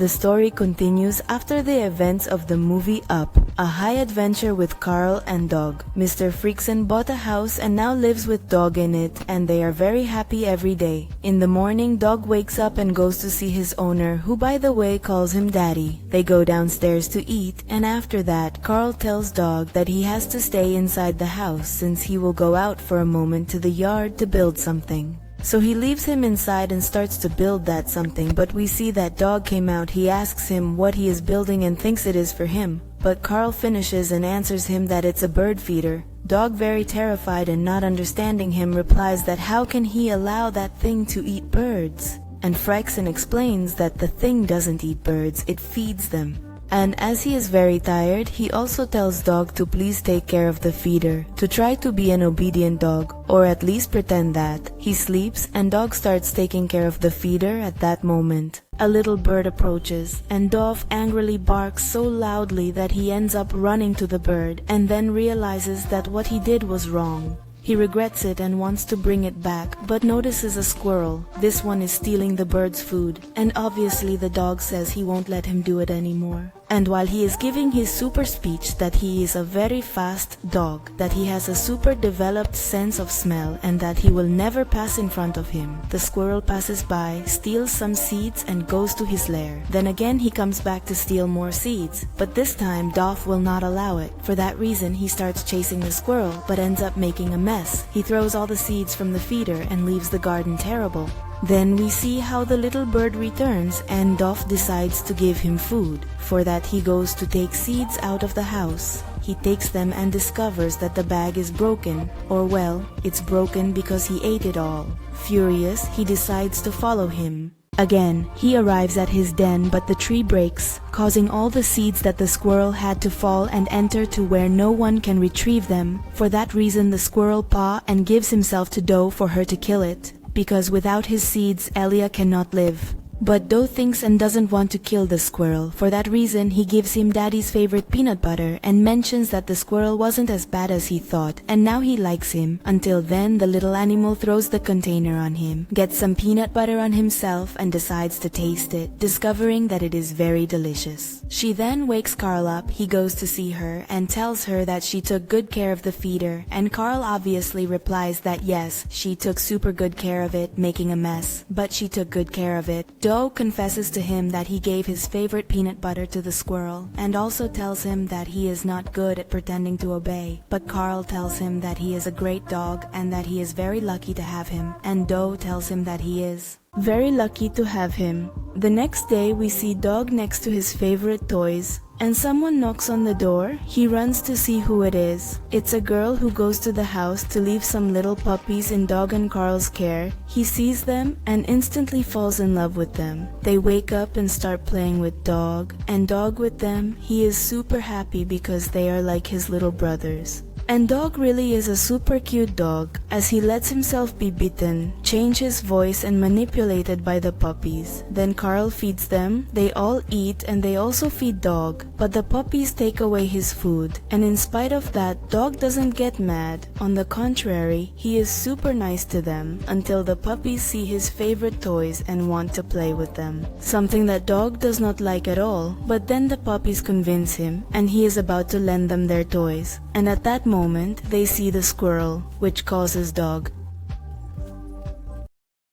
The story continues after the events of the movie Up, a high adventure with Carl and Dog. Mr. Freakson bought a house and now lives with Dog in it, and they are very happy every day. In the morning, Dog wakes up and goes to see his owner, who by the way calls him Daddy. They go downstairs to eat, and after that, Carl tells Dog that he has to stay inside the house since he will go out for a moment to the yard to build something. So he leaves him inside and starts to build that something, but we see that Dog came out. He asks him what he is building and thinks it is for him, but Carl finishes and answers him that it's a bird feeder. Dog, very terrified and not understanding him, replies that how can he allow that thing to eat birds? And Freakson explains that the thing doesn't eat birds, it feeds them. And as he is very tired, he also tells Dog to please take care of the feeder, to try to be an obedient dog, or at least pretend that. He sleeps and Dog starts taking care of the feeder. At that moment, a little bird approaches, and Dog angrily barks so loudly that he ends up running to the bird and then realizes that what he did was wrong. He regrets it and wants to bring it back, but notices a squirrel. This one is stealing the bird's food, and obviously the Dog says he won't let him do it anymore. And while he is giving his super speech that he is a very fast dog, that he has a super developed sense of smell, and that he will never pass in front of him, the squirrel passes by, steals some seeds and goes to his lair. Then again he comes back to steal more seeds, but this time Dog will not allow it. For that reason he starts chasing the squirrel, but ends up making a mess. He throws all the seeds from the feeder and leaves the garden terrible. Then we see how the little bird returns and Dog decides to give him food. For that he goes to take seeds out of the house. He takes them and discovers that the bag is broken, or well, it's broken because he ate it all. Furious, he decides to follow him. Again, he arrives at his den, but the tree breaks, causing all the seeds that the squirrel had to fall and enter to where no one can retrieve them. For that reason the squirrel paws and gives himself to Doe for her to kill it, because without his seeds Elia cannot live. But Doe thinks and doesn't want to kill the squirrel. For that reason he gives him Daddy's favorite peanut butter and mentions that the squirrel wasn't as bad as he thought, and now he likes him. Until then the little animal throws the container on him, gets some peanut butter on himself and decides to taste it, discovering that it is very delicious. She then wakes Carl up. He goes to see her and tells her that she took good care of the feeder, and Carl obviously replies that yes, she took super good care of it, making a mess, but she took good care of it. Doe confesses to him that he gave his favorite peanut butter to the squirrel, and also tells him that he is not good at pretending to obey. But Carl tells him that he is a great dog and that he is very lucky to have him, and Doe tells him that he is very lucky to have him. The next day we see Dog next to his favorite toys, and someone knocks on the door. He runs to see who it is. It's a girl who goes to the house to leave some little puppies in Dog and Carl's care. He sees them and instantly falls in love with them. They wake up and start playing with Dog, and Dog with them. He is super happy because they are like his little brothers. And Dog really is a super cute dog, as he lets himself be bitten, change his voice and manipulated by the puppies. Then Carl feeds them, they all eat and they also feed Dog, but the puppies take away his food. And in spite of that, Dog doesn't get mad. On the contrary, he is super nice to them, until the puppies see his favorite toys and want to play with them. Something that Dog does not like at all, but then the puppies convince him, and he is about to lend them their toys. And at that moment, they see the squirrel, which causes Dog.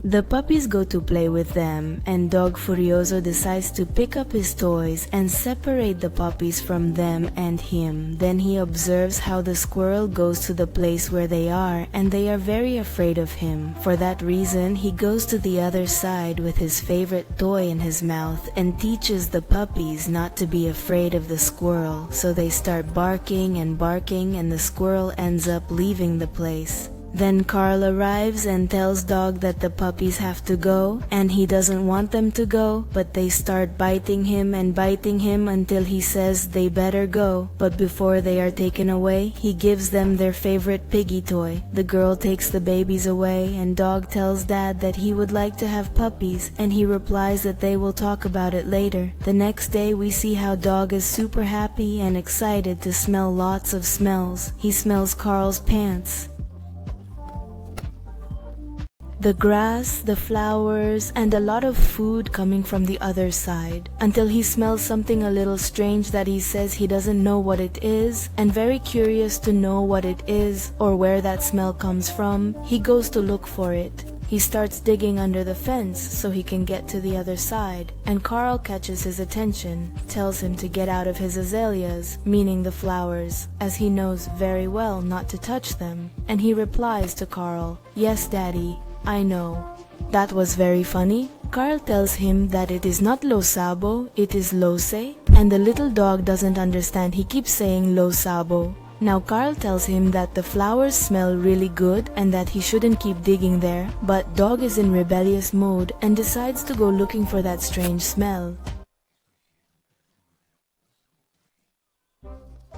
The puppies go to play with them, and Dog Furioso decides to pick up his toys and separate the puppies from them and him. Then he observes how the squirrel goes to the place where they are, and they are very afraid of him. For that reason, he goes to the other side with his favorite toy in his mouth and teaches the puppies not to be afraid of the squirrel. So they start barking, and the squirrel ends up leaving the place. Then Carl arrives and tells Dog that the puppies have to go, and he doesn't want them to go, but they start biting him until he says they better go. But before they are taken away, he gives them their favorite piggy toy. The girl takes the babies away, and Dog tells Dad that he would like to have puppies, and he replies that they will talk about it later. The next day we see how Dog is super happy and excited to smell lots of smells. He smells Carl's pants. the grass, the flowers, and a lot of food coming from the other side, until he smells something a little strange that he says he doesn't know what it is, and very curious to know what it is or where that smell comes from, he goes to look for it. He starts digging under the fence so he can get to the other side, and Carl catches his attention, tells him to get out of his azaleas, meaning the flowers, as he knows very well not to touch them, and he replies to Carl, "Yes, Daddy, I know." That was very funny. Carl tells him that it is not lo sabo, it is lo se, and the little dog doesn't understand. He keeps saying lo sabo. Now Carl tells him that the flowers smell really good and that he shouldn't keep digging there, but Dog is in rebellious mode and decides to go looking for that strange smell.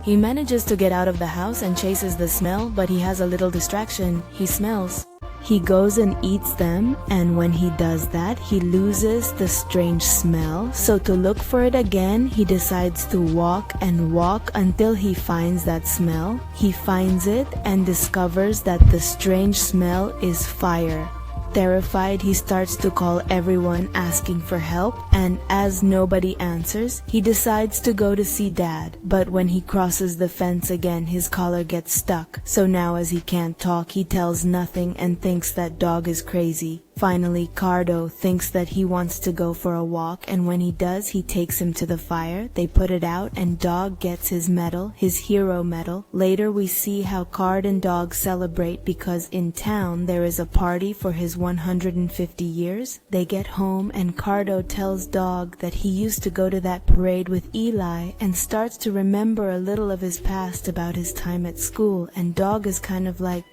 He manages to get out of the house and chases the smell, but he has a little distraction. He smells. He goes and eats them, and when he does that, he loses the strange smell. So to look for it again, he decides to walk and walk until he finds that smell. He finds it and discovers that the strange smell is fire. Terrified, he starts to call everyone asking for help, and as nobody answers, he decides to go to see Dad. But when he crosses the fence again, his collar gets stuck. So now as he can't talk, he tells nothing and thinks that Dog is crazy. Finally, Cardo thinks that he wants to go for a walk, and when he does, he takes him to the fire. They put it out, and Dog gets his medal, his hero medal. Later we see how Card and Dog celebrate because in town there is a party for his 150 years. They get home, and Cardo tells Dog that he used to go to that parade with Eli and starts to remember a little of his past about his time at school, and Dog is kind of like,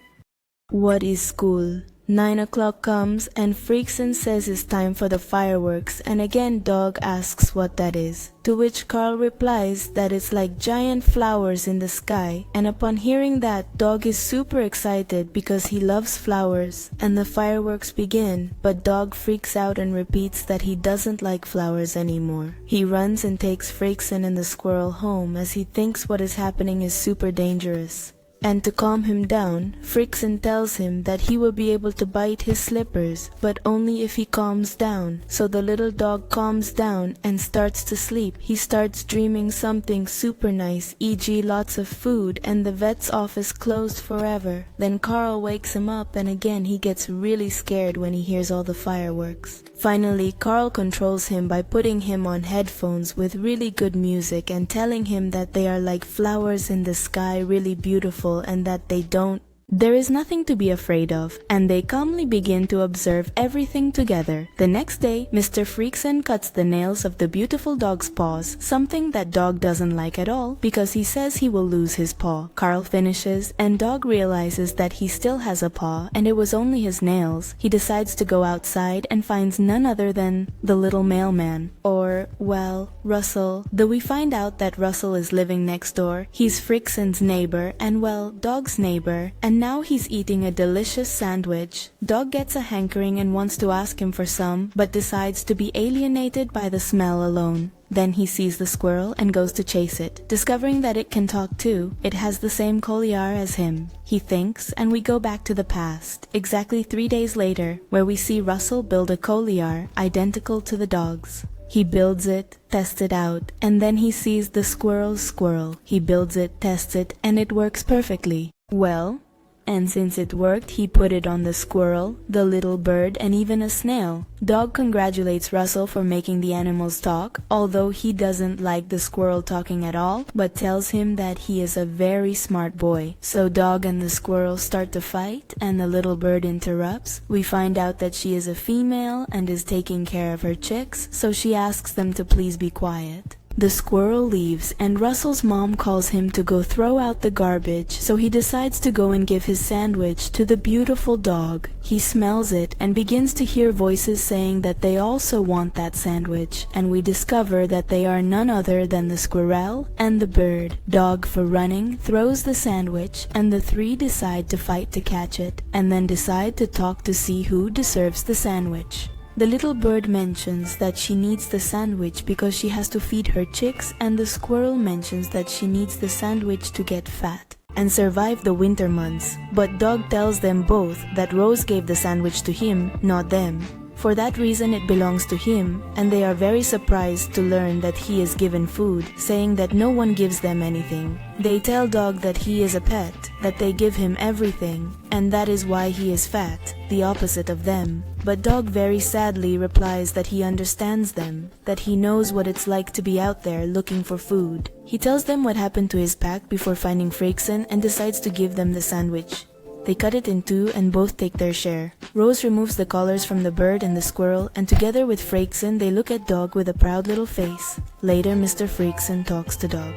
"What is school?" 9 o'clock comes and Freakson says it's time for the fireworks, and again Dog asks what that is, to which Carl replies that it's like giant flowers in the sky, and upon hearing that, Dog is super excited because he loves flowers, and the fireworks begin, but Dog freaks out and repeats that he doesn't like flowers anymore. He runs and takes Freakson and the squirrel home as he thinks what is happening is super dangerous. And to calm him down, Freakson tells him that he will be able to bite his slippers, but only if he calms down. So the little dog calms down and starts to sleep. He starts dreaming something super nice, e.g. lots of food, and the vet's office closed forever. Then Carl wakes him up, and again he gets really scared when he hears all the fireworks. Finally, Carl controls him by putting him on headphones with really good music and telling him that they are like flowers in the sky, really beautiful, and that there is nothing to be afraid of, and they calmly begin to observe everything together. The next day, Mr. Freakson cuts the nails of the beautiful dog's paws, something that Dog doesn't like at all because he says he will lose his paw. Carl finishes, and Dog realizes that he still has a paw and it was only his nails. He decides to go outside and finds none other than the little mailman, or, well, Russell. Though we find out that Russell is living next door, he's Freakson's neighbor and, well, Dog's neighbor, and now he's eating a delicious sandwich. Dog gets a hankering and wants to ask him for some, but decides to be alienated by the smell alone. Then he sees the squirrel and goes to chase it, discovering that it can talk too. It has the same collar as him. He thinks, and we go back to the past, exactly 3 days later, where we see Russell build a collar identical to the dog's. He builds it, tests it out, and then he sees the squirrel's squirrel. He builds it, tests it, and it works perfectly. Well, and since it worked, he put it on the squirrel, the little bird, and even a snail. Dog congratulates Russell for making the animals talk, although he doesn't like the squirrel talking at all, but tells him that he is a very smart boy. So Dog and the squirrel start to fight, and the little bird interrupts. We find out that she is a female and is taking care of her chicks, so she asks them to please be quiet. The squirrel leaves, and Russell's mom calls him to go throw out the garbage, so he decides to go and give his sandwich to the beautiful dog. He smells it and begins to hear voices saying that they also want that sandwich, and we discover that they are none other than the squirrel and the bird. Dog, for running, throws the sandwich, and the three decide to fight to catch it, and then decide to talk to see who deserves the sandwich. The little bird mentions that she needs the sandwich because she has to feed her chicks, and the squirrel mentions that she needs the sandwich to get fat. and survive the winter months. But Dog tells them both that Rose gave the sandwich to him, not them. For that reason it belongs to him, and they are very surprised to learn that he is given food, saying that no one gives them anything. They tell Dog that he is a pet, that they give him everything, and that is why he is fat, the opposite of them. But Dog very sadly replies that he understands them, that he knows what it's like to be out there looking for food. He tells them what happened to his pack before finding Frakes and decides to give them the sandwich. They cut it in two and both take their share. Rose removes the collars from the bird and the squirrel, and together with Frakes they look at Dog with a proud little face. Later, Mr. Frakes talks to Dog.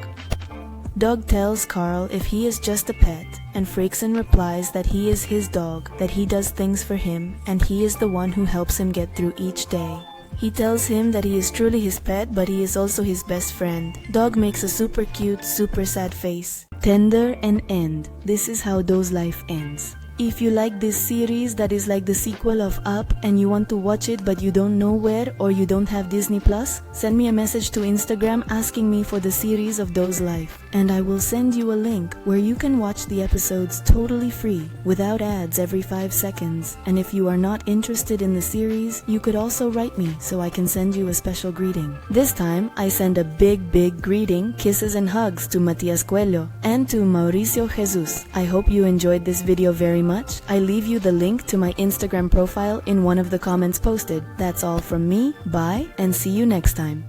Dog tells Carl if he is just a pet, and Frakes replies that he is his dog, that he does things for him, and he is the one who helps him get through each day. He tells him that he is truly his pet, but he is also his best friend. Dog makes a super cute, super sad face. Tender and end. This is how Doe's life ends. If you like this series that is like the sequel of Up and you want to watch it but you don't know where, or you don't have Disney Plus, send me a message to Instagram asking me for the series of Doe's life, and I will send you a link where you can watch the episodes totally free without ads every 5 seconds. And if you are not interested in the series, you could also write me so I can send you a special greeting. This time I send a big greeting, kisses and hugs to Matias Coelho and to Mauricio Jesus. I hope you enjoyed this video very much. I leave you the link to my Instagram profile in one of the comments posted. That's all from me, bye, and see you next time.